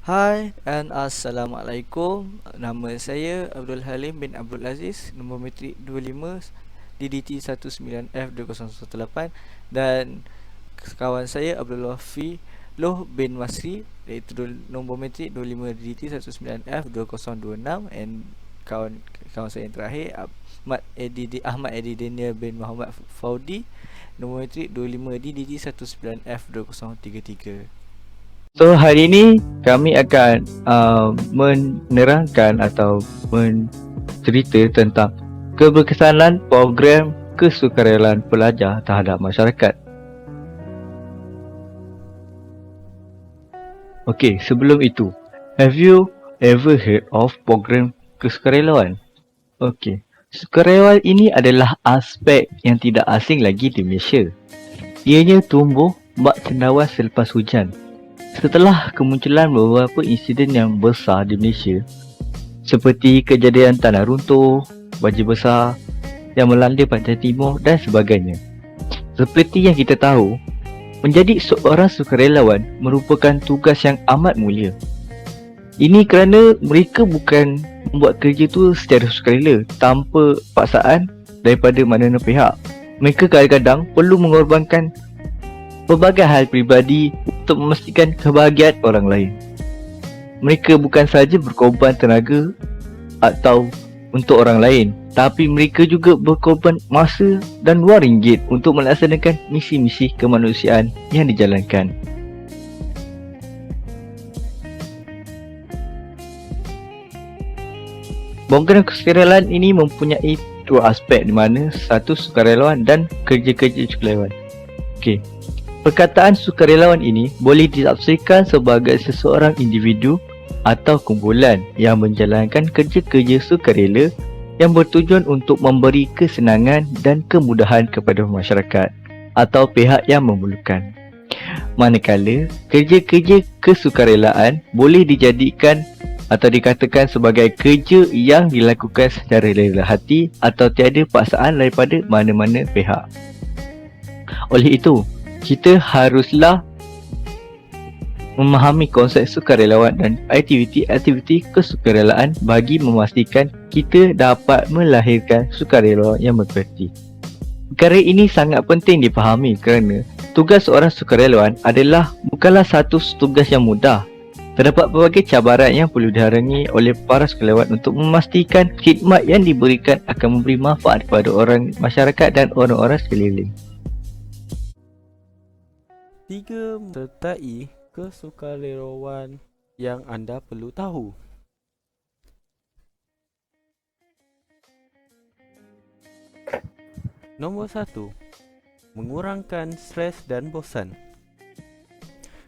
Hai and Assalamualaikum. Nama saya Abdul Halim bin Abdul Aziz, nombor metrik 25 DDT 19F2018, dan kawan saya Abdul Wafi Loh bin Masri, iaitu nombor metrik 25 DDT 19F2026, and kawan saya yang terakhir Ahmad Edi Daniel bin Muhammad Faudi, nombor metrik 25 DDT 19F2033. So hari ini kami akan menerangkan atau mencerita tentang keberkesanan program kesukarelaan pelajar terhadap masyarakat. Okey, sebelum itu, have you ever heard of program kesukarelawan? Okey, sukarelawan ini adalah aspek yang tidak asing lagi di Malaysia. Ianya tumbuh bak cendawan selepas hujan. Setelah kemunculan beberapa insiden yang besar di Malaysia, seperti kejadian tanah runtuh, banjir besar yang melanda pantai timur dan sebagainya. Seperti yang kita tahu, menjadi seorang sukarelawan merupakan tugas yang amat mulia. Ini kerana mereka bukan membuat kerja itu secara sukarela tanpa paksaan daripada mana-mana pihak. Mereka kadang-kadang perlu mengorbankan pelbagai hal peribadi untuk memastikan kebahagiaan orang lain. Mereka bukan sahaja berkorban tenaga atau untuk orang lain, tapi mereka juga berkorban masa dan wang ringgit untuk melaksanakan misi-misi kemanusiaan yang dijalankan. Program kesukarelawan ini mempunyai dua aspek, di mana satu sukarelawan dan kerja-kerja sukarelawan. Okey. Perkataan sukarelawan ini boleh ditafsirkan sebagai seseorang individu atau kumpulan yang menjalankan kerja-kerja sukarela yang bertujuan untuk memberi kesenangan dan kemudahan kepada masyarakat atau pihak yang memerlukan. Manakala, kerja-kerja kesukarelaan boleh dijadikan atau dikatakan sebagai kerja yang dilakukan secara rela hati atau tiada paksaan daripada mana-mana pihak. Oleh itu, kita haruslah memahami konsep sukarelawan dan aktiviti-aktiviti kesukarelaan bagi memastikan kita dapat melahirkan sukarelawan yang berkualiti. Perkara ini sangat penting dipahami kerana tugas seorang sukarelawan bukanlah satu tugas yang mudah. Terdapat pelbagai cabaran yang perlu dihalangi oleh para sukarelawan untuk memastikan khidmat yang diberikan akan memberi manfaat kepada orang masyarakat dan orang-orang sekeliling. 3 sertai kesukarelawan yang anda perlu tahu. Nombor 1. Mengurangkan stres dan bosan.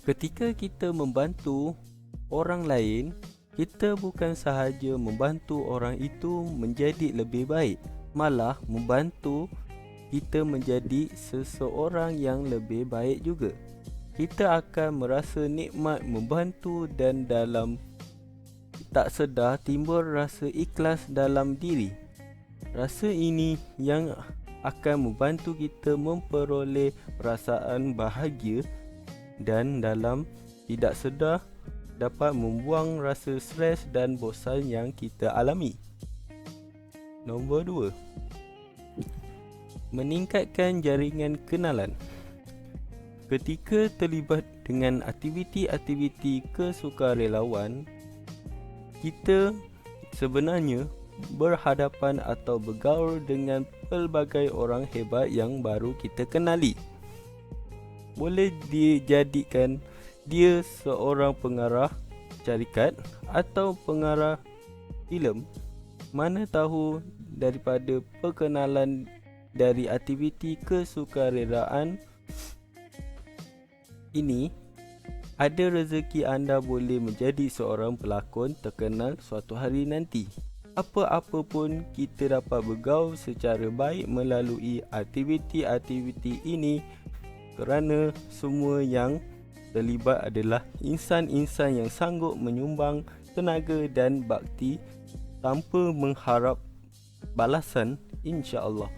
Ketika kita membantu orang lain, kita bukan sahaja membantu orang itu menjadi lebih baik, malah membantu kita menjadi seseorang yang lebih baik juga. Kita akan merasa nikmat membantu dan dalam tak sedar timbul rasa ikhlas dalam diri. Rasa ini yang akan membantu kita memperoleh perasaan bahagia dan dalam tidak sedar dapat membuang rasa stres dan bosan yang kita alami. Nombor 2. Meningkatkan jaringan kenalan. Ketika terlibat dengan aktiviti-aktiviti kesukarelawan, kita sebenarnya berhadapan atau bergaul dengan pelbagai orang hebat yang baru kita kenali. Boleh dijadikan dia seorang pengarah syarikat atau pengarah filem. Mana tahu daripada perkenalan dari aktiviti kesukarelaan ini, ada rezeki anda boleh menjadi seorang pelakon terkenal suatu hari nanti. Apa-apa pun kita dapat bergaul secara baik melalui aktiviti-aktiviti ini kerana semua yang terlibat adalah insan-insan yang sanggup menyumbang tenaga dan bakti tanpa mengharap balasan, insya-Allah.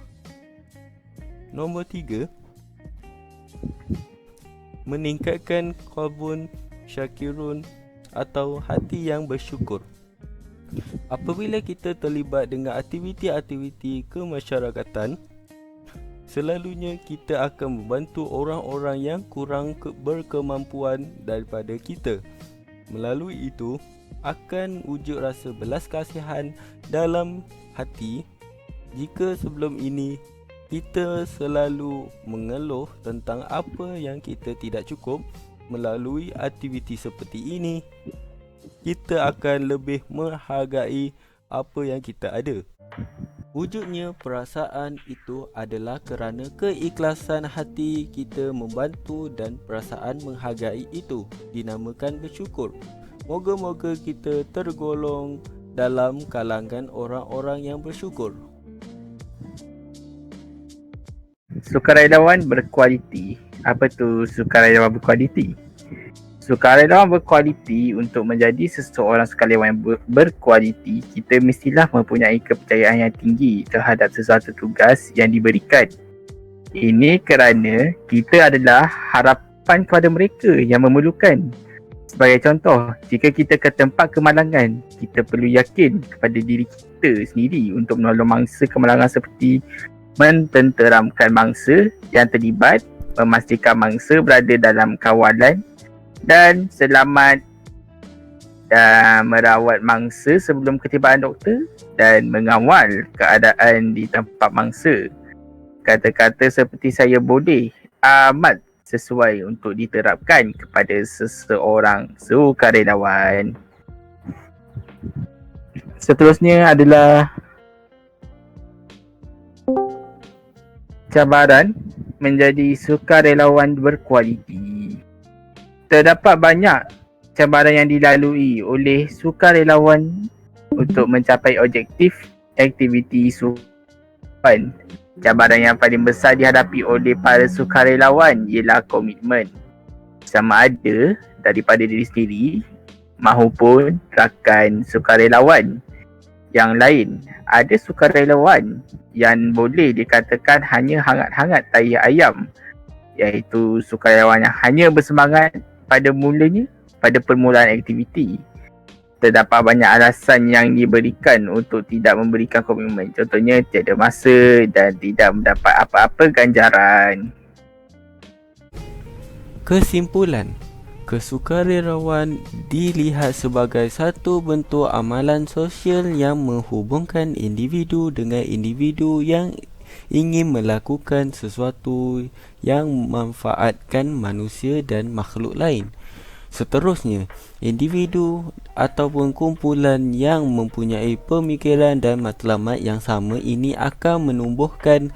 Nombor 3. Meningkatkan Qalbun Syakirun atau hati yang bersyukur. Apabila kita terlibat dengan aktiviti-aktiviti kemasyarakatan, selalunya kita akan membantu orang-orang yang kurang berkemampuan daripada kita. Melalui itu, akan wujud rasa belas kasihan dalam hati. Jika sebelum ini kita selalu mengeluh tentang apa yang kita tidak cukup, melalui aktiviti seperti ini, kita akan lebih menghargai apa yang kita ada. Wujudnya perasaan itu adalah kerana keikhlasan hati kita membantu, dan perasaan menghargai itu dinamakan bersyukur. Moga-moga kita tergolong dalam kalangan orang-orang yang bersyukur. Sukarelawan berkualiti. Apa tu sukarelawan berkualiti? Sukarelawan berkualiti, untuk menjadi seseorang sukarelawan yang berkualiti, kita mestilah mempunyai kepercayaan yang tinggi terhadap sesuatu tugas yang diberikan. Ini kerana kita adalah harapan kepada mereka yang memerlukan. Sebagai contoh, jika kita ke tempat kemalangan, kita perlu yakin kepada diri kita sendiri untuk menolong mangsa kemalangan, seperti mententeramkan mangsa yang terlibat, memastikan mangsa berada dalam kawalan dan selamat, dan merawat mangsa sebelum ketibaan doktor, dan mengawal keadaan di tempat mangsa. Kata-kata seperti saya boleh amat sesuai untuk diterapkan kepada seseorang sukarelawan. Seterusnya adalah cabaran menjadi sukarelawan berkualiti. Terdapat banyak cabaran yang dilalui oleh sukarelawan untuk mencapai objektif aktiviti sukarelawan. Cabaran yang paling besar dihadapi oleh para sukarelawan ialah komitmen, sama ada daripada diri sendiri maupun rakan sukarelawan yang lain. Ada sukarelawan yang boleh dikatakan hanya hangat-hangat tahi ayam, iaitu sukarelawan yang hanya bersemangat pada permulaan aktiviti. Terdapat banyak alasan yang diberikan untuk tidak memberikan komitmen. Contohnya, tiada masa dan tidak mendapat apa-apa ganjaran. Kesimpulan, kesukarelawan dilihat sebagai satu bentuk amalan sosial yang menghubungkan individu dengan individu yang ingin melakukan sesuatu yang memanfaatkan manusia dan makhluk lain. Seterusnya, individu ataupun kumpulan yang mempunyai pemikiran dan matlamat yang sama ini akan menumbuhkan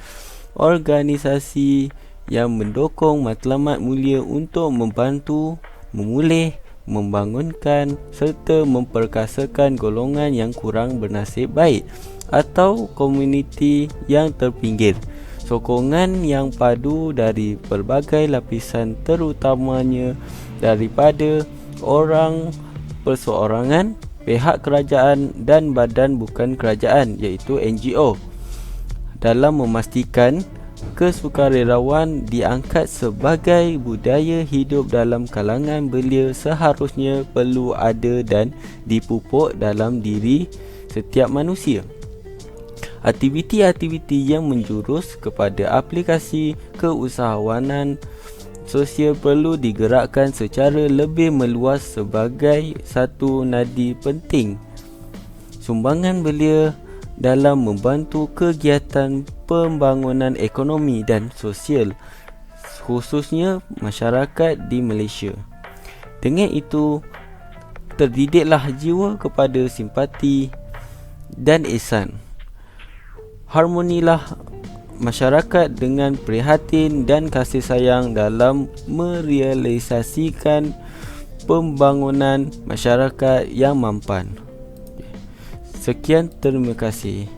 organisasi yang mendukung matlamat mulia untuk membantu, memulih, membangunkan serta memperkasakan golongan yang kurang bernasib baik atau komuniti yang terpinggir. Sokongan yang padu dari pelbagai lapisan, terutamanya daripada orang perseorangan, pihak kerajaan dan badan bukan kerajaan iaitu NGO, dalam memastikan kesukarelawan diangkat sebagai budaya hidup dalam kalangan belia, seharusnya perlu ada dan dipupuk dalam diri setiap manusia. Aktiviti-aktiviti yang menjurus kepada aplikasi keusahawanan sosial perlu digerakkan secara lebih meluas sebagai satu nadi penting. Sumbangan belia dalam membantu kegiatan pembangunan ekonomi dan sosial, khususnya masyarakat di Malaysia. Dengan itu, terdidiklah jiwa kepada simpati dan ihsan. Harmonilah masyarakat dengan prihatin dan kasih sayang dalam merealisasikan pembangunan masyarakat yang mampan. Sekian, terima kasih.